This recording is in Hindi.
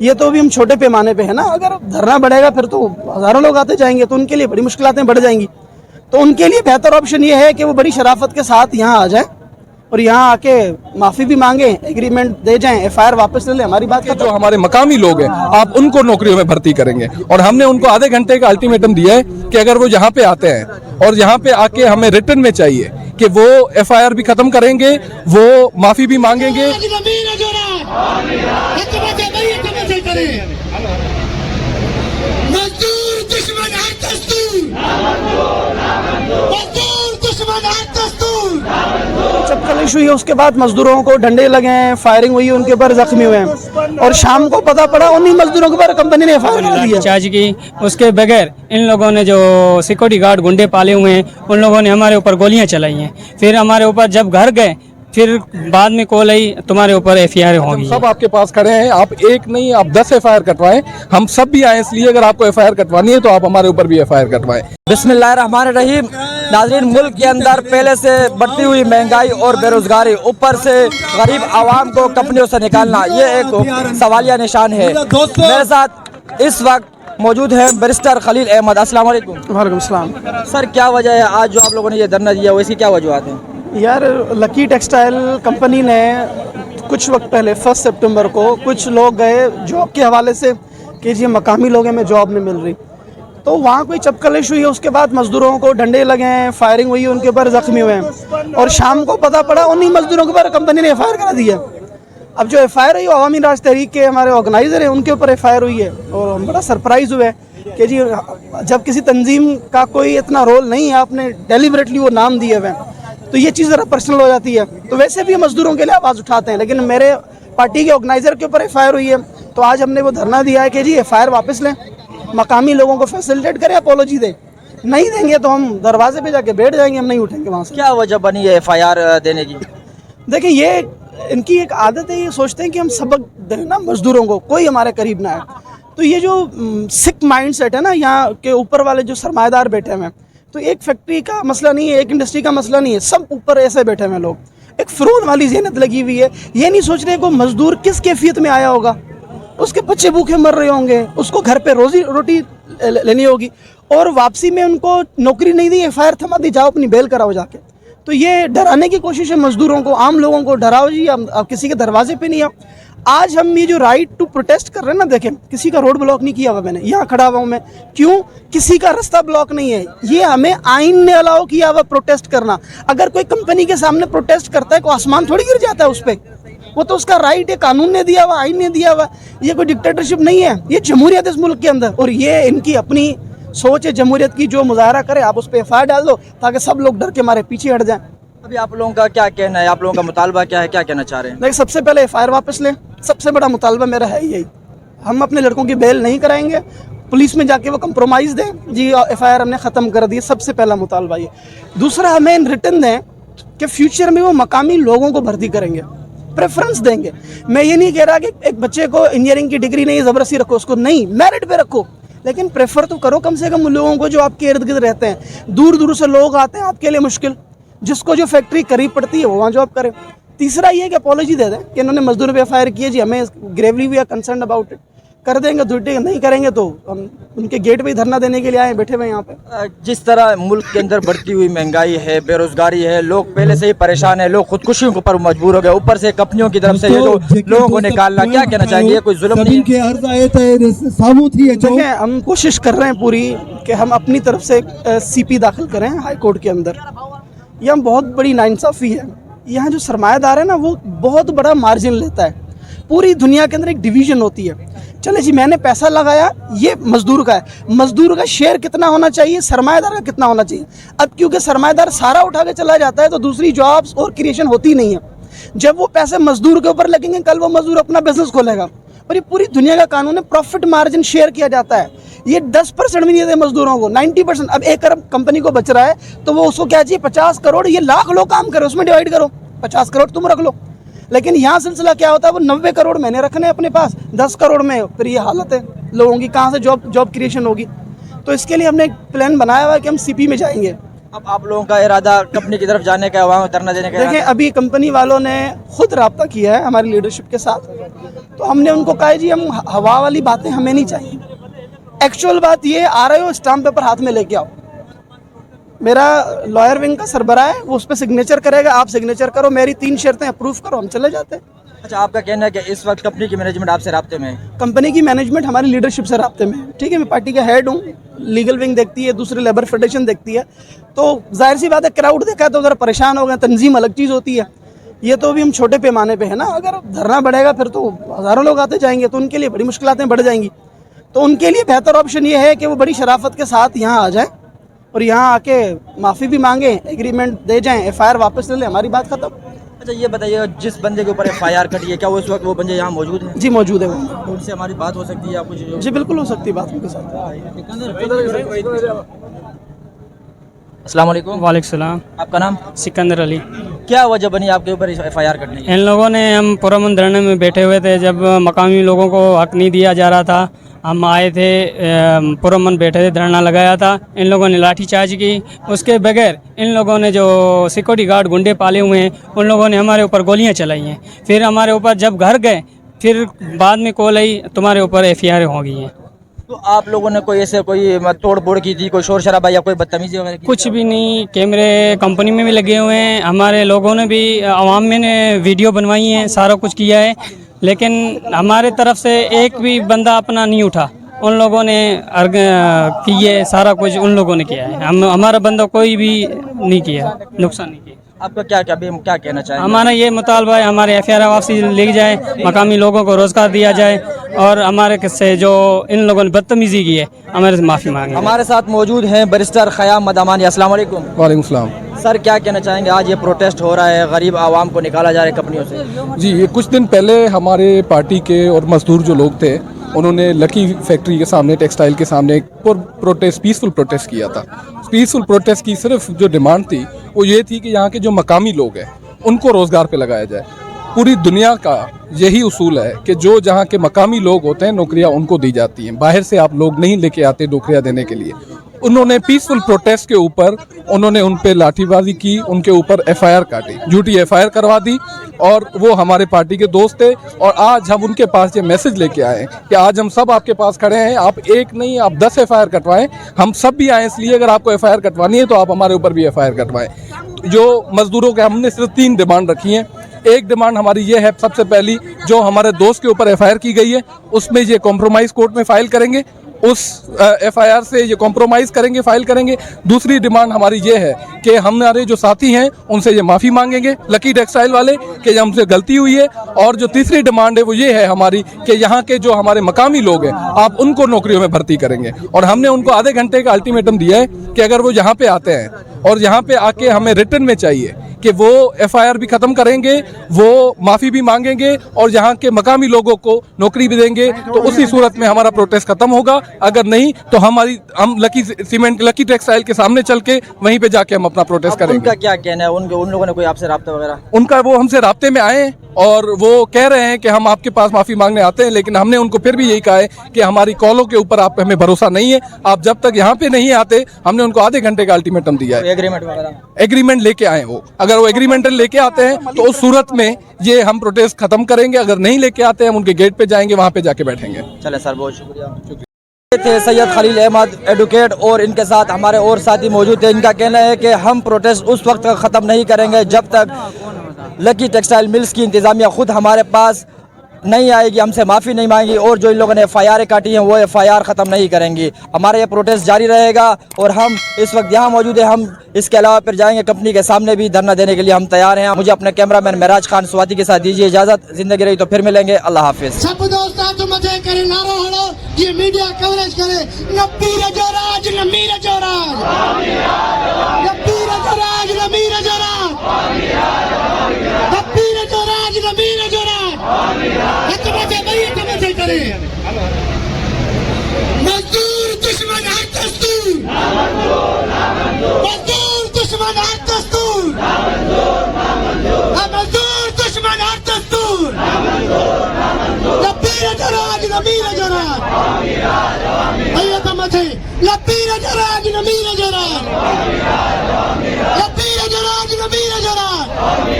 ये तो अभी हम छोटे पैमाने पे है ना, अगर धरना बढ़ेगा फिर तो हजारों लोग आते जाएंगे, तो उनके लिए बड़ी मुश्किलातें बढ़ जाएंगी। तो उनके लिए बेहतर ऑप्शन ये है कि वो बड़ी शराफत के साथ यहाँ आ जाएं और यहाँ आके माफ़ी भी मांगे, एग्रीमेंट दे जाएं, एफआईआर वापस ले लें, हमारी बात कि जो हमारे मकामी लोग हैं आप उनको नौकरियों में भर्ती करेंगे, और हमने उनको आधे घंटे का अल्टीमेटम दिया है कि अगर वो यहाँ पे आते हैं और यहाँ पे आके हमें रिटर्न में चाहिए कि वो एफआईआर भी खत्म करेंगे, वो माफी भी मांगेंगे। चप्पल इशू हुई, उसके बाद मजदूरों को डंडे लगे हैं, फायरिंग हुई, उनके ऊपर जख्मी हुए हैं, और शाम को पता पड़ा उन्हीं मजदूरों के ऊपर कंपनी ने एफआईआर कर दिया चार्ज की। उसके बगैर इन लोगों ने जो सिक्योरिटी गार्ड गुंडे पाले हुए हैं उन लोगों ने हमारे ऊपर गोलियां चलाई हैं। फिर हमारे ऊपर जब घर गए फिर बाद में कॉल आई तुम्हारे ऊपर एफआईआर होगी। सब आपके पास खड़े हैं, आप एक नहीं आप 10 एफआईआर कटवाएं, हम सब भी आए इसलिए अगर आपको एफआईआर कटवानी है तो आप हमारे ऊपर भी एफआईआर कटवाएं। बिस्मिल्लाहिर्रहमानिर्रहीम। नाज़रीन, मुल्क के अंदर पहले से बढ़ती हुई महंगाई और बेरोजगारी, ऊपर से गरीब आवाम को कंपनियों से निकालना, ये एक सवालिया निशान है। मेरे साथ इस वक्त मौजूद है बैरिस्टर खलील अहमद। अस्सलाम वालेकुम। वालेकुम सलाम। सर, क्या वजह है आज जो आप लोगों ने ये धरना दिया, वो इसकी क्या वजूहत हैं? यार, लकी टेक्सटाइल कंपनी ने कुछ वक्त पहले 1 सितंबर को कुछ लोग गए जॉब के हवाले से कि जी मकामी लोग हैं, हमें जॉब नहीं मिल रही, तो वहाँ कोई चपकलिश हुई, उसके बाद मजदूरों को डंडे लगे हैं, फायरिंग हुई, उनके ऊपर जख्मी हुए हैं, और शाम को पता पड़ा उन्हीं मजदूरों के ऊपर कंपनी ने एफआईआर करा दिया। अब जो एफआईआर हुई अवामी राज तहरीक के हमारे ऑर्गेनाइजर हैं, उनके ऊपर एफआईआर हुई है, और हम बड़ा सरप्राइज हुए कि जी जब किसी तंजीम का कोई इतना रोल नहीं है, आपने डेलिबरेटली वो नाम दिए हुए हैं, तो ये चीज़ ज़रा पर्सनल हो जाती है। तो वैसे भी मजदूरों के लिए आवाज़ उठाते हैं, लेकिन मेरे पार्टी के ऑर्गेनाइजर के ऊपर एफआईआर हुई है, तो आज हमने वो धरना दिया है कि जी एफआईआर वापस लें, मकामी लोगों को फैसिलिटेट करें, अपॉलॉजी दें। नहीं देंगे तो हम दरवाजे पे जाके बैठ जाएंगे, हम नहीं उठेंगे वहाँ से। क्या वजह बनी है एफआईआर देने की? देखिए, ये इनकी एक आदत है, ये सोचते हैं कि हम सबक दें ना मजदूरों को, कोई हमारे करीब ना आए। तो ये जो सिक माइंड सेट है ना, यहाँ के ऊपर वाले जो सरमाएदार बैठे हुए हैं, तो एक फैक्ट्री का मसला नहीं है, एक इंडस्ट्री का मसला नहीं है, सब ऊपर ऐसे बैठे हुए लोग, एक फिरौन वाली ज़हनियत लगी हुई है। ये नहीं सोच रहे को मजदूर किस कैफियत में आया होगा, उसके बच्चे भूखे मर रहे होंगे, उसको घर पे रोजी रोटी लेनी होगी, और वापसी में उनको नौकरी नहीं दी, एफआईआर थमा दी, जाओ अपनी बेल कराओ जाके। तो ये डराने की कोशिश है मजदूरों को, आम लोगों को डराओ जी, अब किसी के दरवाजे पे नहीं आओ। आज हम ये जो राइट टू प्रोटेस्ट कर रहे हैं ना, देखें किसी का रोड ब्लॉक नहीं किया हुआ, मैंने यहाँ खड़ा हुआ हूँ मैं, क्यों? किसी का रास्ता ब्लॉक नहीं है, ये हमें आइन ने अलाउ किया हुआ प्रोटेस्ट करना। अगर कोई कंपनी के सामने प्रोटेस्ट करता है, कोई आसमान थोड़ी गिर जाता है उस पर, वो तो उसका राइट है, कानून ने दिया हुआ, आइन ने दिया हुआ। ये कोई डिक्टेटरशिप नहीं है, ये जमहूरियत है इस मुल्क के अंदर, और ये इनकी अपनी सोच है जमहूरियत की। जो मुजाहरा करे आप उस पर एफआईआर डाल दो ताकि सब लोग डर के मारे पीछे हट जाएं। अभी आप लोगों का क्या कहना है, आप लोगों का मुतालबा क्या है, क्या कहना चाह रहे हैं? देखिए, सबसे पहले एफआईआर वापस लें, सबसे बड़ा मुतालबा मेरा है यही। हम अपने लड़कों की बेल नहीं कराएंगे, पुलिस में जाके वो कंप्रोमाइज़ दें जी, एफआईआर हमने ख़त्म कर दी, सबसे पहला मुतालबा ये। दूसरा, हमें रिटर्न दें कि फ्यूचर में वो मकामी लोगों को भर्ती करेंगे, प्रेफरेंस देंगे। मैं ये नहीं कह रहा कि एक बच्चे को इंजीनियरिंग की डिग्री नहीं, ज़बरदस्ती रखो उसको, नहीं, मेरिट पे रखो, लेकिन प्रेफर तो करो कम से कम उन लोगों को जो आपके इर्द गिर्द रहते हैं। दूर दूर से लोग आते हैं, आपके लिए मुश्किल, जिसको जो फैक्ट्री करीब पड़ती है वो वहाँ जॉब करे। तीसरा ये कि अपॉलॉजी दे दें कि इन्होंने मजदूरों पे एफआईआर की है जी, हमें gravely we are concern about it, कर देंगे। दूसरे नहीं करेंगे तो हम उनके गेट पे ही धरना देने के लिए आए, बैठे हुए यहाँ पे। जिस तरह मुल्क के अंदर बढ़ती हुई महंगाई है, बेरोजगारी है, लोग पहले से ही परेशान है, लोग खुदकुशियों के ऊपर मजबूर हो गए, ऊपर से कंपनियों की तरफ से ये जो लोगों को निकालना, क्या कहना चाहेंगे? ये कोई जुल्म नहीं है? देखिए, हम कोशिश कर रहे हैं पूरी कि हम अपनी तरफ से सीपी दाखिल करें हाई कोर्ट के अंदर। यह बहुत बड़ी नाइंसाफ़ी है, यहाँ जो सरमायादार है ना वो बहुत बड़ा मार्जिन लेता है। पूरी दुनिया के अंदर एक डिवीज़न होती है, चले जी मैंने पैसा लगाया, ये मजदूर का है, मजदूर का शेयर कितना होना चाहिए, सरमायादार का कितना होना चाहिए। अब क्योंकि सरमायादार सारा उठा के चला जाता है तो दूसरी जॉब्स और क्रिएशन होती नहीं है। जब वो पैसे मजदूर के ऊपर लगेंगे, कल वो मजदूर अपना बिजनेस खोलेगा, और ये पूरी दुनिया का कानून है, प्रॉफिट मार्जिन शेयर किया जाता है। ये 10% भी नहीं देते मजदूरों को, 90%। अब 1 अरब कंपनी को बच रहा है तो वो उसको क्या चाहिए, 50 करोड़, ये लाख लोग काम करो, उसमें डिवाइड करो, 50 करोड़ तुम रख लो। लेकिन यहाँ सिलसिला क्या होता है, वो 90 करोड़ मैंने रखने अपने पास, 10 करोड़ में, फिर ये हालत है लोगों की, कहाँ से जॉब क्रिएशन होगी। तो इसके लिए हमने एक प्लान बनाया हुआ है कि हम सीपी में जाएंगे। अब आप लोगों का इरादा कंपनी की तरफ जाने का, वहाँ धरना देने का? देखिए, अभी कंपनी वालों ने खुद रब्ता किया है हमारी लीडरशिप के साथ, तो हमने उनको कहा जी हम हवा वाली बातें हमें नहीं चाहिए, एक्चुअल बात ये, आ रहे हो स्टाम्प पेपर हाथ में लेके आओ, मेरा लॉयर विंग का सरबराह है, वो उस पर सिग्नेचर करेगा, आप सिग्नेचर करो, मेरी 3 शर्तें अप्रूव करो, हम चले जाते हैं। अच्छा, आपका कहना है कि इस वक्त कंपनी की मैनेजमेंट आपसे राब्ते में है? कंपनी की मैनेजमेंट हमारी लीडरशिप से राब्ते में है, ठीक है, मैं पार्टी का हेड हूँ, लीगल विंग देखती है, दूसरी लेबर फेडरेशन देखती है, तो जाहिर सी बात है क्राउड देखा है तो ज़रा परेशान हो गए, तंजीम अलग चीज़ होती है, ये तो अभी हम छोटे पैमाने पे है ना, अगर धरना बढ़ेगा फिर तो हज़ारों लोग आते जाएंगे, तो उनके लिए बड़ी मुश्किलें बढ़ जाएंगी। तो उनके लिए बेहतर ऑप्शन ये है कि वो बड़ी शराफत के साथ यहाँ आ जाएं और यहाँ आके माफ़ी भी मांगे, एग्रीमेंट दे जाएं, FIR वापस ले लें, हमारी बात खत्म। अच्छा, ये बताइए, जिस बंदे के ऊपर FIR कटी है, क्या वो इस वक्त वो बंदे यहाँ मौजूद हैं? जी मौजूद है वो, तो उनसे हमारी बात हो सकती है या कुछ? जी बिल्कुल हो सकती है बात उनके साथ। अस्सलाम वालेकुम। वालेकुम सलाम। आपका नाम? सिकंदर अली। क्या वजह बनी आपके ऊपर FIR कटने की? इन लोगों ने, हम पुरअमन धरने में बैठे हुए थे, जब मकामी लोगों को हक नहीं दिया जा रहा था, हम आए थे, पुरअमन बैठे थे, धरना लगाया था, इन लोगों ने लाठीचार्ज की, उसके बगैर इन लोगों ने जो सिक्योरिटी गार्ड गुंडे पाले हुए हैं उन लोगों ने हमारे ऊपर गोलियां चलाई हैं। फिर हमारे ऊपर जब घर गए फिर बाद में कॉल आई तुम्हारे ऊपर FIR हो गई है। तो आप लोगों ने कोई ऐसे कोई तोड़ फोड़ की थी, कोई शोर शराबा या कोई बदतमीजी वगैरह की? कुछ भी नहीं, कैमरे कंपनी में भी लगे हुए हैं, हमारे लोगों ने भी, आवाम में ने वीडियो बनवाई हैं, सारा कुछ किया है, लेकिन हमारे तरफ से एक भी बंदा अपना नहीं उठा, उन लोगों ने किए, सारा कुछ उन लोगों ने किया है, हमारा बंदा कोई भी नहीं किया, नुकसान नहीं किया। आपका क्या क्या कहना चाहेंगे? हमारा ये मुतालबा है, हमारे FIR वापसी ली जाए, मकामी लोगों को रोज़गार दिया जाए और हमारे से जो इन लोगों ने बदतमीजी की है हमारे से माफ़ी मांगे। हमारे साथ मौजूद हैं बैरिस्टर ख़याम मदामानी। अस्सलाम वालेकुम। वालेकुम सलाम। सर, क्या कहना चाहेंगे, आज ये प्रोटेस्ट हो रहा है, गरीब आवाम को निकाला जा रहा है कंपनियों से? जी, ये कुछ दिन पहले हमारे पार्टी के और मजदूर जो लोग थे उन्होंने लकी फैक्ट्री के सामने, टेक्सटाइल के सामने एक प्रोटेस्ट, पीसफुल प्रोटेस्ट किया था। पीसफुल प्रोटेस्ट की सिर्फ जो डिमांड थी वो ये थी कि यहाँ के जो मकामी लोग हैं उनको रोज़गार पे लगाया जाए। पूरी दुनिया का यही उसूल है कि जो जहाँ के मकामी लोग होते हैं नौकरियाँ उनको दी जाती हैं, बाहर से आप लोग नहीं लेके आते नौकरियाँ देने के लिए। उन्होंने पीसफुल प्रोटेस्ट के ऊपर उन्होंने उन पे लाठीबाजी की, उनके ऊपर FIR काटी, झूठी FIR करवा दी, और वो हमारे पार्टी के दोस्त थे। और आज हम उनके पास ये मैसेज लेके आए कि आज हम सब आपके पास खड़े हैं, आप एक नहीं आप 10 FIR कटवाएं, हम सब भी आए इसलिए अगर आपको FIR कटवानी है तो आप हमारे ऊपर भी FIR कटवाएं। जो मजदूरों के हमने सिर्फ 3 डिमांड रखी हैं। एक डिमांड हमारी ये है, सबसे पहली जो हमारे दोस्त के ऊपर FIR की गई है उसमें ये कॉम्प्रोमाइज़ कोर्ट में फाइल करेंगे, उस FIR से ये कॉम्प्रोमाइज़ करेंगे, फाइल करेंगे। दूसरी डिमांड हमारी ये है कि हमारे जो साथी हैं उनसे ये माफ़ी मांगेंगे, लकी टेक्सटाइल वाले, कि हमसे गलती हुई है। और जो तीसरी डिमांड है वो ये है हमारी कि यहाँ के जो हमारे मकामी लोग हैं आप उनको नौकरियों में भर्ती करेंगे। और हमने उनको आधे घंटे का अल्टीमेटम दिया है कि अगर वो यहाँ पे आते हैं और यहाँ पे आके हमें रिटर्न में चाहिए कि वो FIR भी ख़त्म करेंगे, वो माफ़ी भी मांगेंगे और यहाँ के मकामी लोगों को नौकरी भी देंगे, तो उसी सूरत में हमारा प्रोटेस्ट ख़त्म होगा। अगर नहीं तो हम लकी टेक्सटाइल के सामने चल के वहीं पे जाके हम अपना प्रोटेस्ट करेंगे। उनका क्या कहना है? उन लोगों ने कोई आपसे राब्ता वगैरह? उनका, वो हमसे राब्ते में आए और वो कह रहे हैं कि हम आपके पास माफ़ी मांगने आते हैं, लेकिन हमने उनको फिर भी यही कहा है कि हमारी कॉलों के ऊपर आप हमें भरोसा नहीं है, आप जब तक यहाँ पे नहीं आते, हमने उनको आधे घंटे का अल्टीमेटम दिया है। एग्रीमेंट वगैरह? एग्रीमेंट लेके आए वो, अगर वो एग्रीमेंट लेके आते हैं तो उस सूरत में ये हम प्रोटेस्ट खत्म करेंगे, अगर नहीं लेके आते हम उनके गेट पे जाएंगे, वहाँ पे जाके बैठेंगे। चले सर, बहुत शुक्रिया। ये थे सैयद खलील अहमद एडवोकेट और इनके साथ हमारे और साथी मौजूद थे। इनका कहना है कि हम प्रोटेस्ट उस वक्त तक ख़त्म नहीं करेंगे जब तक लकी टेक्सटाइल मिल्स की इंतज़ामिया खुद हमारे पास नहीं आएगी, हमसे माफ़ी नहीं मांगी, और जो इन लोगों ने FIR काटी हैं वो FIR ख़त्म नहीं करेंगी। हमारा ये प्रोटेस्ट जारी रहेगा और हम इस वक्त यहाँ मौजूद हैं। हम इसके अलावा फिर जाएंगे कंपनी के सामने भी धरना देने के लिए हम तैयार हैं। मुझे अपने कैमरामैन महराज खान स्वाति के साथ दीजिए इजाज़त। जिंदगी रही तो फिर मिलेंगे। अल्लाह हाफिज़। सब दोस्त आज मजे करे, नारो हड़ो, ये मीडिया कवरेज करे। नपीर जो राज, नमीर जो राज, नपीर जो राज, नमीर जो राज, नपीर जो राज, नमीर जो राज। मजे करे। मजदूर दुश्मन है दस्तूर, मजदूर दुश्मन है दस्तूर, मजदूर दुश्मन है दस्तूर। लपीर जो राज, नमीर जो राज, भैया का मथे। लपीर जो राज, नमीर जो राज, लपीर जो राज, नमीर जो राज।